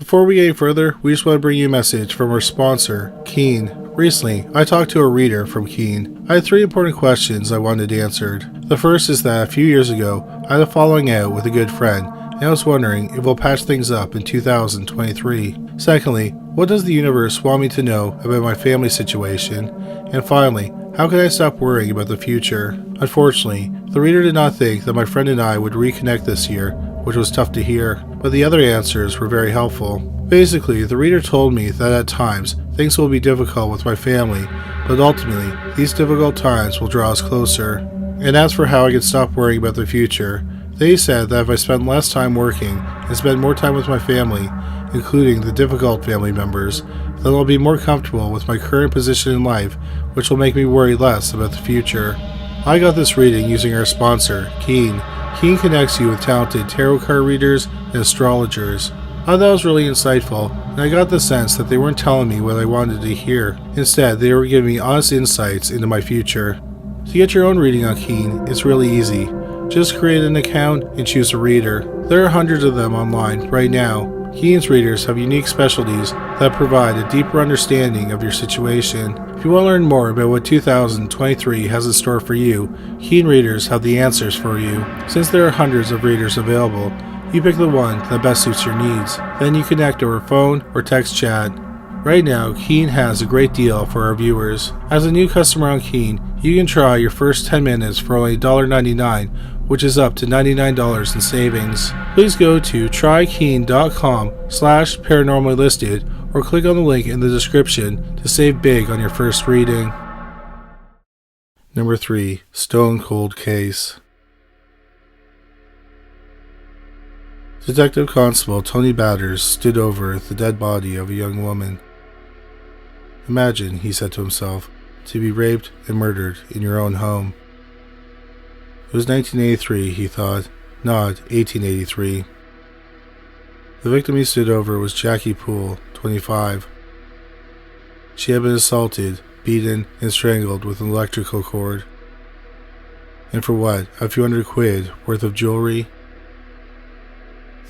Before we get any further, we just want to bring you a message from our sponsor, Keen. Recently, I talked to a reader from Keen. I had 3 important questions I wanted answered. The first is that a few years ago, I had a falling out with a good friend, and I was wondering if we'll patch things up in 2023. Secondly, what does the universe want me to know about my family situation? And finally, how can I stop worrying about the future? Unfortunately, the reader did not think that my friend and I would reconnect this year, which was tough to hear, but the other answers were very helpful. Basically, the reader told me that at times, things will be difficult with my family, but ultimately, these difficult times will draw us closer. And as for how I could stop worrying about the future, they said that if I spent less time working and spend more time with my family, including the difficult family members, then I'll be more comfortable with my current position in life, which will make me worry less about the future. I got this reading using our sponsor, Keen. Keen connects you with talented tarot card readers and astrologers. I thought that was really insightful, and I got the sense that they weren't telling me what I wanted to hear. Instead, they were giving me honest insights into my future. To get your own reading on Keen, it's really easy. Just create an account and choose a reader. There are hundreds of them online right now. Keen's readers have unique specialties that provide a deeper understanding of your situation. If you want to learn more about what 2023 has in store for you, Keen readers have the answers for you. Since there are hundreds of readers available, you pick the one that best suits your needs. Then you connect over phone or text chat. Right now, Keen has a great deal for our viewers. As a new customer on Keen, you can try your first 10 minutes for only $1.99, which is up to $99 in savings. Please go to trykeen.com/paranormally-listed or click on the link in the description to save big on your first reading. Number 3. Stone Cold Case. Detective Constable Tony Batters stood over the dead body of a young woman. Imagine, he said to himself, to be raped and murdered in your own home. It was 1983, he thought, not 1883. The victim he stood over was Jackie Poole, 25. She had been assaulted, beaten, and strangled with an electrical cord. And for what, a few $100 worth of jewelry?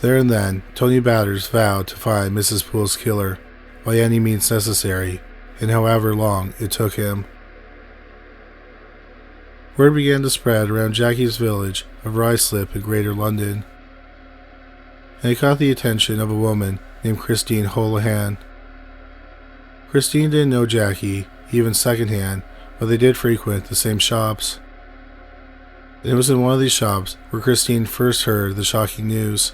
There and then, Tony Batters vowed to find Mrs. Poole's killer, by any means necessary, and however long it took him. Word began to spread around Jackie's village of Ruislip in Greater London, and it caught the attention of a woman named Christine Holohan. Christine didn't know Jackie, even secondhand, but they did frequent the same shops. And it was in one of these shops where Christine first heard the shocking news.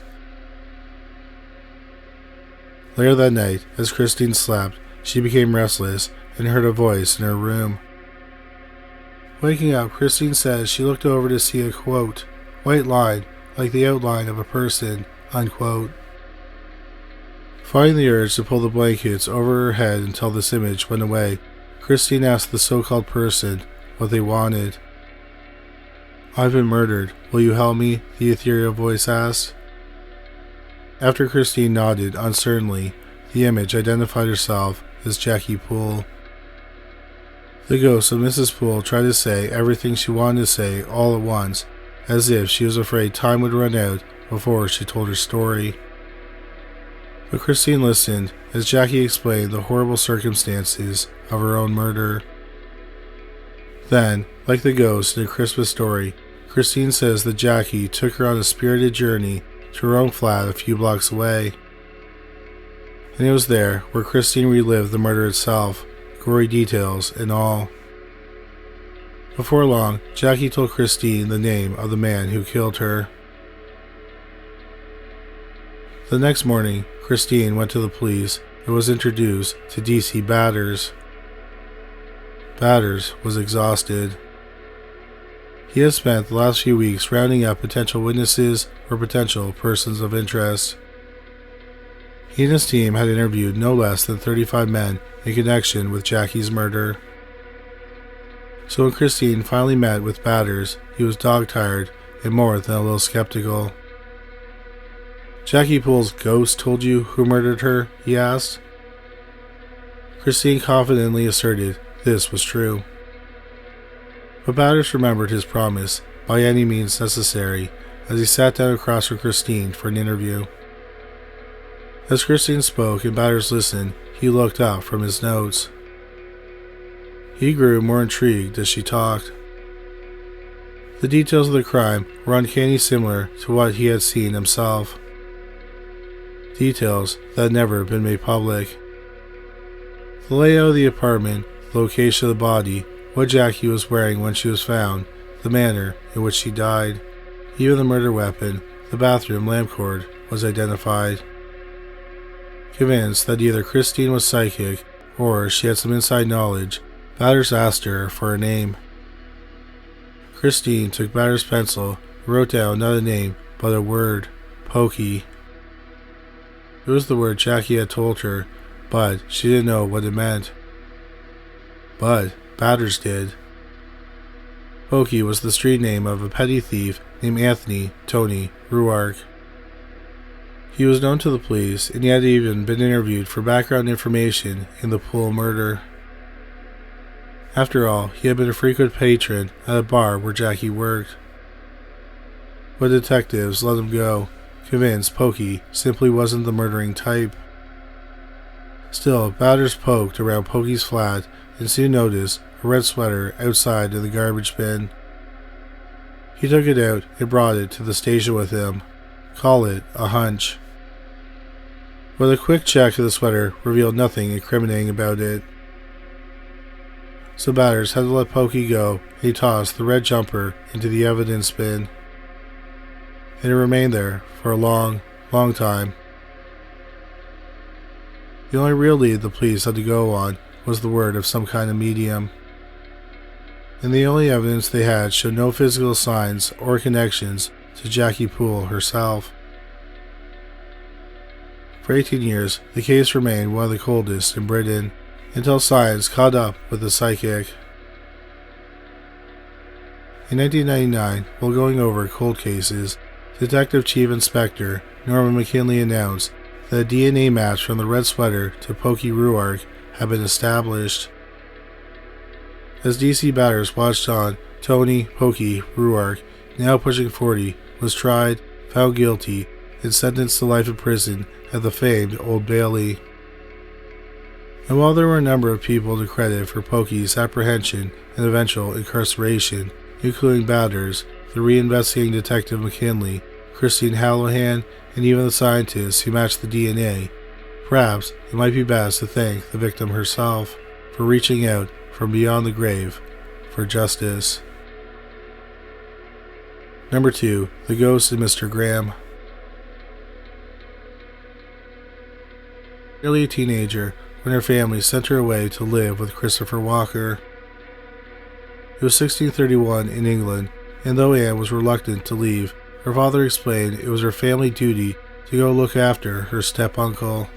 Later that night, as Christine slept, she became restless and heard a voice in her room. Waking up, Christine says she looked over to see a, quote, white line, like the outline of a person, unquote. Finding the urge to pull the blankets over her head until this image went away, Christine asked the so-called person what they wanted. I've been murdered. Will you help me? The ethereal voice asked. After Christine nodded uncertainly, the image identified herself as Jackie Poole. The ghost of Mrs. Poole tried to say everything she wanted to say all at once, as if she was afraid time would run out before she told her story. But Christine listened as Jackie explained the horrible circumstances of her own murder. Then, like the ghost in A Christmas Story, Christine says that Jackie took her on a spirited journey to her own flat a few blocks away. And it was there where Christine relived the murder itself, gory details and all. Before long, Jackie told Christine the name of the man who killed her. The next morning, Christine went to the police and was introduced to DC Batters. Batters was exhausted. He had spent the last few weeks rounding up potential witnesses or potential persons of interest. He and his team had interviewed no less than 35 men in connection with Jackie's murder. So when Christine finally met with Batters, he was dog-tired and more than a little skeptical. Jackie Poole's ghost told you who murdered her? He asked. Christine confidently asserted this was true. But Batters remembered his promise, by any means necessary, as he sat down across from Christine for an interview. As Christine spoke and Batters listened, he looked up from his notes. He grew more intrigued as she talked. The details of the crime were uncanny similar to what he had seen himself. Details that had never been made public. The layout of the apartment, the location of the body, what Jackie was wearing when she was found, the manner in which she died, even the murder weapon, the bathroom lamp cord, was identified. Convinced that either Christine was psychic or she had some inside knowledge, Batters asked her for her name. Christine took Batters' pencil and wrote down not a name, but a word, Pokey. It was the word Jackie had told her, but she didn't know what it meant. But Batters did. Pokey was the street name of a petty thief named Anthony Tony Ruark. He was known to the police, and he had even been interviewed for background information in the Poole murder. After all, he had been a frequent patron at a bar where Jackie worked. But detectives let him go, convinced Pokey simply wasn't the murdering type. Still, Batters poked around Pokey's flat and soon noticed a red sweater outside in the garbage bin. He took it out and brought it to the station with him. Call it a hunch. But a quick check of the sweater revealed nothing incriminating about it. So Batters had to let Pokey go, and he tossed the red jumper into the evidence bin. And it remained there for a long, long time. The only real lead the police had to go on was the word of some kind of medium. And the only evidence they had showed no physical signs or connections to Jackie Poole herself. For 18 years, the case remained one of the coldest in Britain, until science caught up with the psychic. In 1999, while going over cold cases, Detective Chief Inspector Norman McKinley announced that a DNA match from the red sweater to Pokey Ruark had been established. As DC Batters watched on, Tony Pokey Ruark, now pushing 40, was tried, found guilty, and sentenced to life in prison at the famed Old Bailey. And while there were a number of people to credit for Pokey's apprehension and eventual incarceration, including Batters, the reinvestigating Detective McKinley, Christine Hallahan, and even the scientists who matched the DNA, perhaps it might be best to thank the victim herself for reaching out from beyond the grave for justice. Number 2. The Ghost of Mr. Graham. Nearly a teenager when her family sent her away to live with Christopher Walker. It was 1631 in England, and though Anne was reluctant to leave, her father explained it was her family duty to go look after her step-uncle.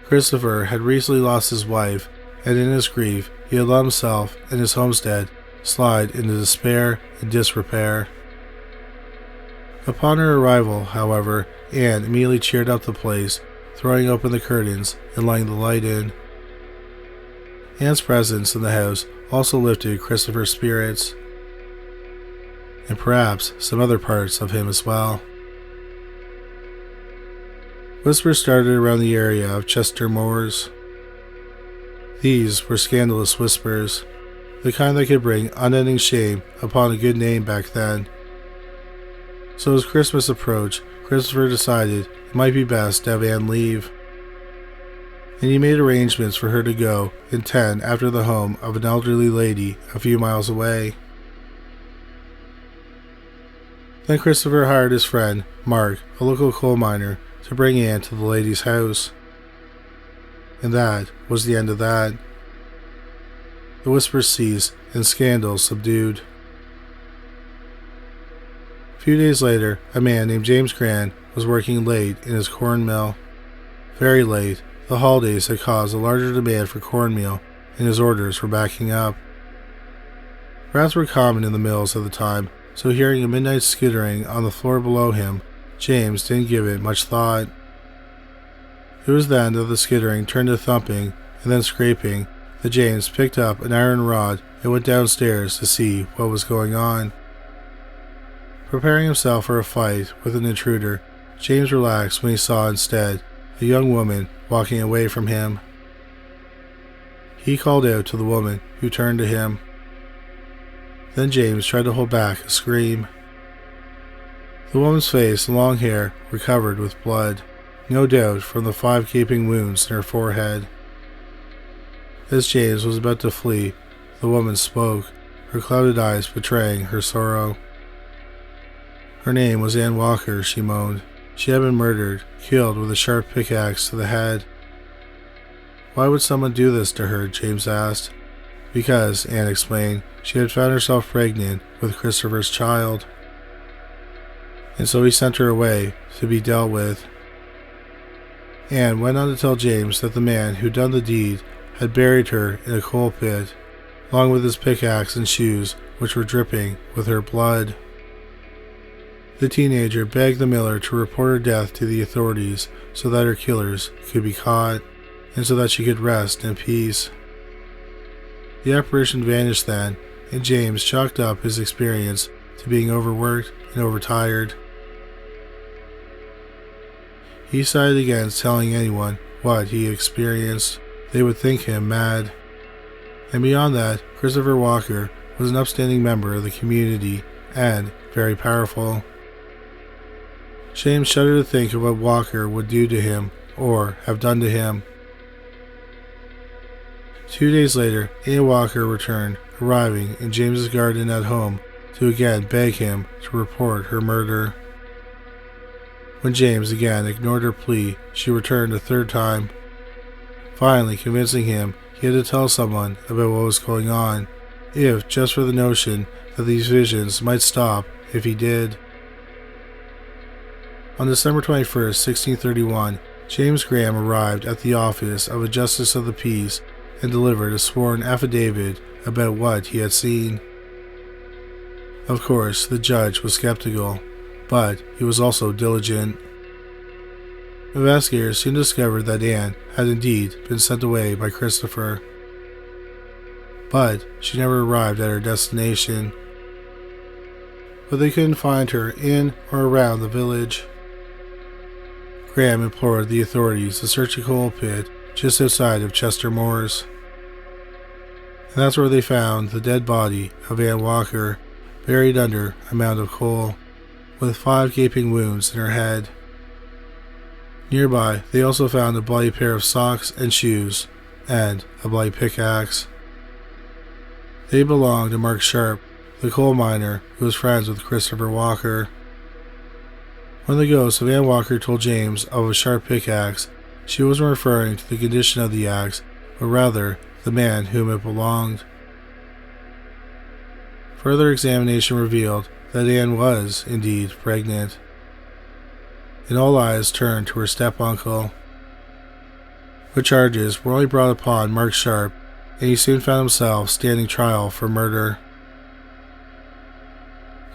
Christopher had recently lost his wife, and in his grief he had let himself and his homestead slide into despair and disrepair. Upon her arrival, however, Anne immediately cheered up the place, throwing open the curtains and letting the light in. Anne's presence in the house also lifted Christopher's spirits, and perhaps some other parts of him as well. Whispers started around the area of Chester Moors. These were scandalous whispers, the kind that could bring unending shame upon a good name back then. So as Christmas approached, Christopher decided it might be best to have Anne leave, and he made arrangements for her to go and tend after the home of an elderly lady a few miles away. Then Christopher hired his friend, Mark, a local coal miner, to bring Anne to the lady's house. And that was the end of that. The whispers ceased and scandals subdued. A few days later, a man named James Grant was working late in his corn mill. Very late. The holidays had caused a larger demand for cornmeal, and his orders were backing up. Rats were common in the mills at the time, so hearing a midnight skittering on the floor below him, James didn't give it much thought. It was then that the skittering turned to thumping and then scraping, that James picked up an iron rod and went downstairs to see what was going on. Preparing himself for a fight with an intruder, James relaxed when he saw instead a young woman walking away from him. He called out to the woman, who turned to him. Then James tried to hold back a scream. The woman's face and long hair were covered with blood, no doubt from the 5 gaping wounds in her forehead. As James was about to flee, the woman spoke, her clouded eyes betraying her sorrow. Her name was Ann Walker, she moaned. She had been murdered, killed with a sharp pickaxe to the head. Why would someone do this to her? James asked. Because, Anne explained, she had found herself pregnant with Christopher's child. And so he sent her away to be dealt with. Anne went on to tell James that the man who'd done the deed had buried her in a coal pit, along with his pickaxe and shoes, which were dripping with her blood. The teenager begged the miller to report her death to the authorities so that her killers could be caught, and so that she could rest in peace. The apparition vanished then, and James chalked up his experience to being overworked and overtired. He decided against telling anyone what he experienced. They would think him mad. And beyond that, Christopher Walker was an upstanding member of the community and very powerful. James shuddered to think of what Walker would do to him or have done to him. 2 days later, Anne Walker returned, arriving in James's garden at home to again beg him to report her murder. When James again ignored her plea, she returned a 3rd time, finally convincing him he had to tell someone about what was going on, if just for the notion that these visions might stop if he did. On December 21st, 1631, James Graham arrived at the office of a Justice of the Peace and delivered a sworn affidavit about what he had seen. Of course, the judge was skeptical, but he was also diligent. Investigators soon discovered that Anne had indeed been sent away by Christopher, but she never arrived at her destination. But they couldn't find her in or around the village. Graham implored the authorities to search a coal pit just outside of Chester Moors. And that's where they found the dead body of Anne Walker, buried under a mound of coal, with 5 gaping wounds in her head. Nearby, they also found a bloody pair of socks and shoes, and a bloody pickaxe. They belonged to Mark Sharp, the coal miner who was friends with Christopher Walker. When the ghost of Anne Walker told James of a sharp pickaxe, she wasn't referring to the condition of the axe, but rather the man whom it belonged. Further examination revealed that Anne was indeed pregnant, and all eyes turned to her step-uncle. But charges were only brought upon Mark Sharp, and he soon found himself standing trial for murder.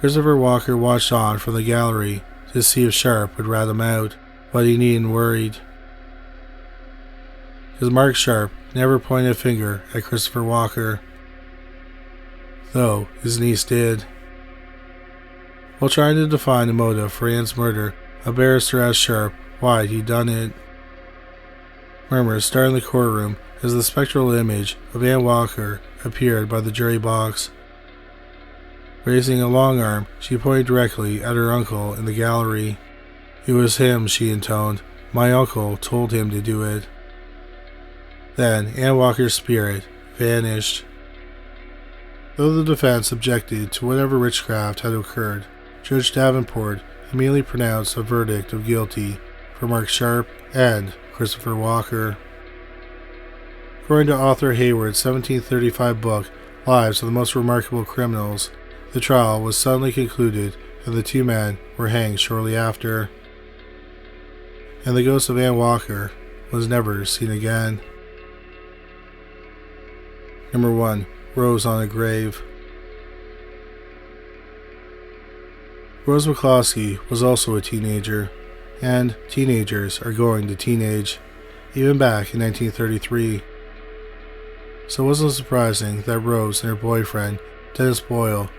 Christopher Walker watched on from the gallery to see if Sharp would rat him out, but he needn't worried, because Mark Sharp never pointed a finger at Christopher Walker, though his niece did. While trying to define the motive for Anne's murder, a barrister asked Sharp why he'd done it. Murmurs started in the courtroom as the spectral image of Anne Walker appeared by the jury box. Raising a long arm, she pointed directly at her uncle in the gallery. It was him, she intoned. My uncle told him to do it. Then Anne Walker's spirit vanished. Though the defense objected to whatever witchcraft had occurred, Judge Davenport immediately pronounced a verdict of guilty for Mark Sharp and Christopher Walker. According to Arthur Hayward's 1735 book, Lives of the Most Remarkable Criminals, the trial was suddenly concluded and the 2 men were hanged shortly after. And the ghost of Anne Walker was never seen again. Number 1. Rose on a Grave. Rose McCloskey was also a teenager, and teenagers are going to teenage, even back in 1933. So it wasn't surprising that Rose and her boyfriend, Dennis Boyle,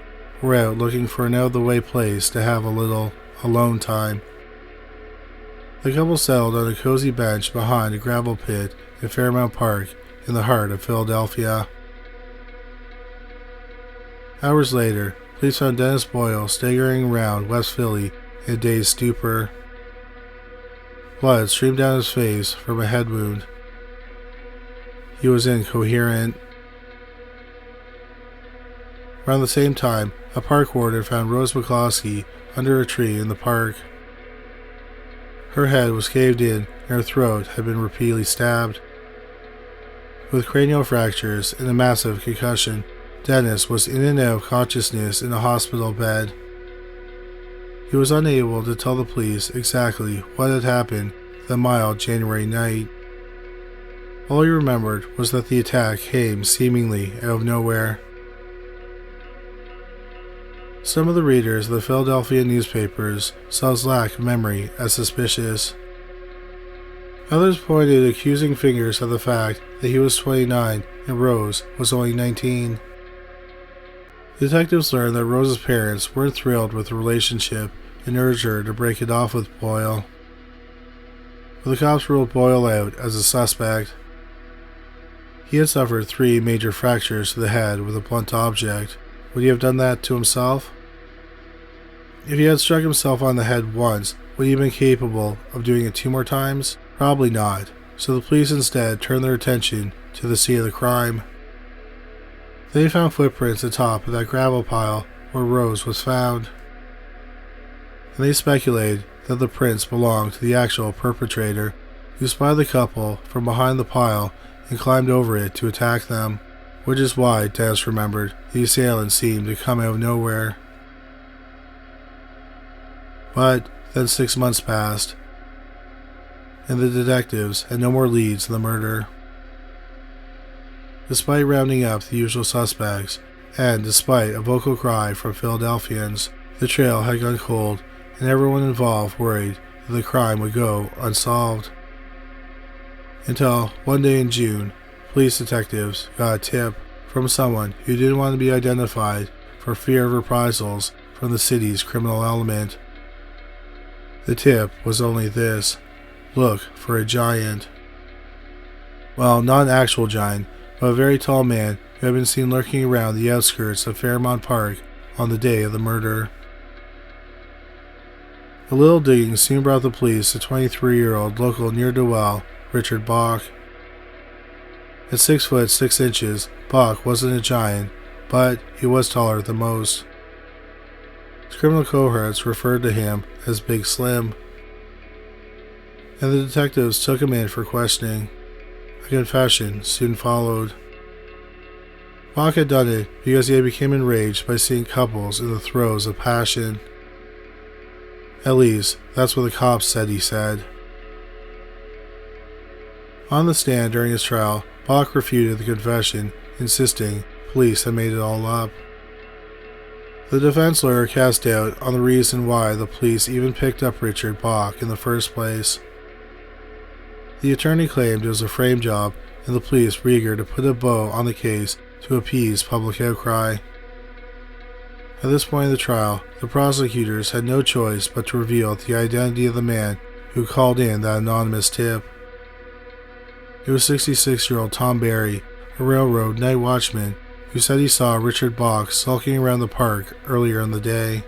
were out looking for an out-of-the-way place to have a little alone time. The couple settled on a cozy bench behind a gravel pit in Fairmount Park in the heart of Philadelphia. Hours later, police found Dennis Boyle staggering around West Philly in a dazed stupor. Blood streamed down his face from a head wound. He was incoherent. Around the same time, a park warden found Rose McCloskey under a tree in the park. Her head was caved in and her throat had been repeatedly stabbed. With cranial fractures and a massive concussion, Dennis was in and out of consciousness in a hospital bed. He was unable to tell the police exactly what had happened that mild January night. All he remembered was that the attack came seemingly out of nowhere. Some of the readers of the Philadelphia newspapers saw his lack of memory as suspicious. Others pointed accusing fingers at the fact that he was 29 and Rose was only 19. Detectives learned that Rose's parents weren't thrilled with the relationship and urged her to break it off with Boyle. But the cops ruled Boyle out as a suspect. He had suffered 3 major fractures to the head with a blunt object. Would he have done that to himself? If he had struck himself on the head once, would he have been capable of doing it 2 more times? Probably not, so the police instead turned their attention to the scene of the crime. They found footprints atop of that gravel pile where Rose was found, and they speculated that the prints belonged to the actual perpetrator, who spied the couple from behind the pile and climbed over it to attack them, which is why Dennis remembered the assailant seemed to come out of nowhere. But then 6 months passed, and the detectives had no more leads in the murder. Despite rounding up the usual suspects, and despite a vocal cry from Philadelphians, the trail had gone cold, and everyone involved worried that the crime would go unsolved. Until one day in June, police detectives got a tip from someone who didn't want to be identified for fear of reprisals from the city's criminal element. The tip was only this: look for a giant. Well, not an actual giant, but a very tall man who had been seen lurking around the outskirts of Fairmount Park on the day of the murder. A little digging soon brought the police a 23-year-old local ne'er-do-well, Richard Bach. At 6 foot 6 inches, Bach wasn't a giant, but he was taller than most. His criminal cohorts referred to him as Big Slim, and the detectives took him in for questioning. A confession soon followed. Bach had done it because he had become enraged by seeing couples in the throes of passion. At least, that's what the cops said he said. On the stand during his trial, Bach refuted the confession, insisting police had made it all up. The defense lawyer cast doubt on the reason why the police even picked up Richard Bach in the first place. The attorney claimed it was a frame job, and the police were eager to put a bow on the case to appease public outcry. At this point in the trial, the prosecutors had no choice but to reveal the identity of the man who called in that anonymous tip. It was 66-year-old Tom Barry, a railroad night watchman, who said he saw Richard Bach sulking around the park earlier in the day.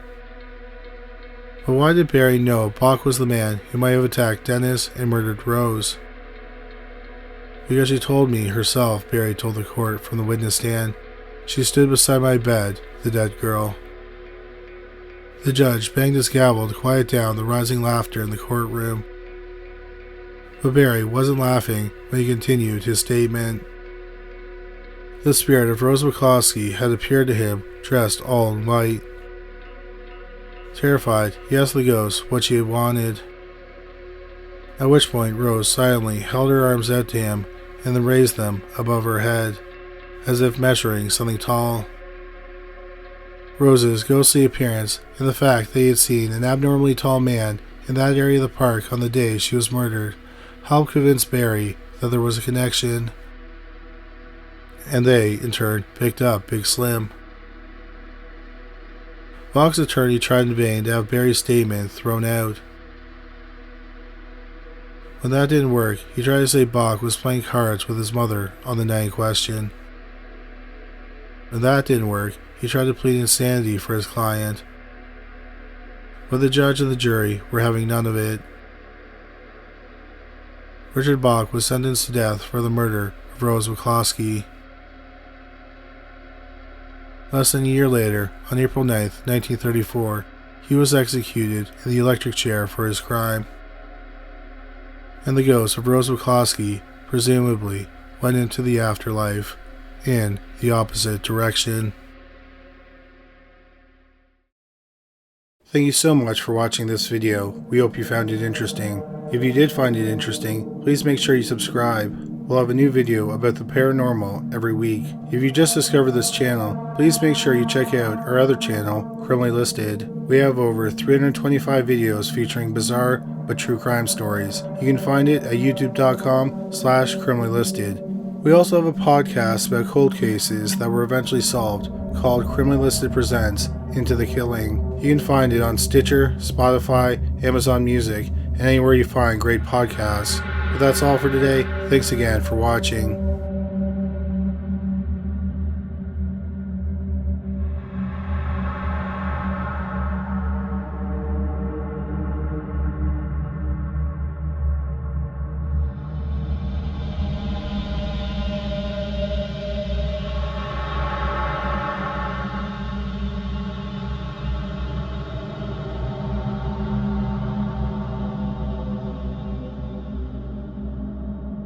But why did Barry know Bach was the man who might have attacked Dennis and murdered Rose? Because she told me herself, Barry told the court from the witness stand. She stood beside my bed, the dead girl. The judge banged his gavel to quiet down the rising laughter in the courtroom. But Barry wasn't laughing when he continued his statement. The spirit of Rose McCloskey had appeared to him dressed all in white. Terrified, he asked the ghost what she had wanted. At which point Rose silently held her arms out to him and then raised them above her head, as if measuring something tall. Rose's ghostly appearance and the fact that he had seen an abnormally tall man in that area of the park on the day she was murdered helped convince Barry that there was a connection, and they, in turn, picked up Big Slim. Bach's attorney tried in vain to have Barry's statement thrown out. When that didn't work, he tried to say Bach was playing cards with his mother on the night in question. When that didn't work, he tried to plead insanity for his client. But the judge and the jury were having none of it. Richard Bach was sentenced to death for the murder of Rose McCloskey. Less than a year later, on April 9, 1934, he was executed in the electric chair for his crime. And the ghost of Rose McCloskey presumably went into the afterlife in the opposite direction. Thank you so much for watching this video. We hope you found it interesting. If you did find it interesting, please make sure you subscribe. We'll have a new video about the paranormal every week. If you just discovered this channel, please make sure you check out our other channel, Criminally Listed. We have over 325 videos featuring bizarre but true crime stories. You can find it at youtube.com/criminallylisted. We also have a podcast about cold cases that were eventually solved called Criminally Listed Presents Into the Killing. You can find it on Stitcher, Spotify, Amazon Music, and anywhere you find great podcasts. But that's all for today. Thanks again for watching.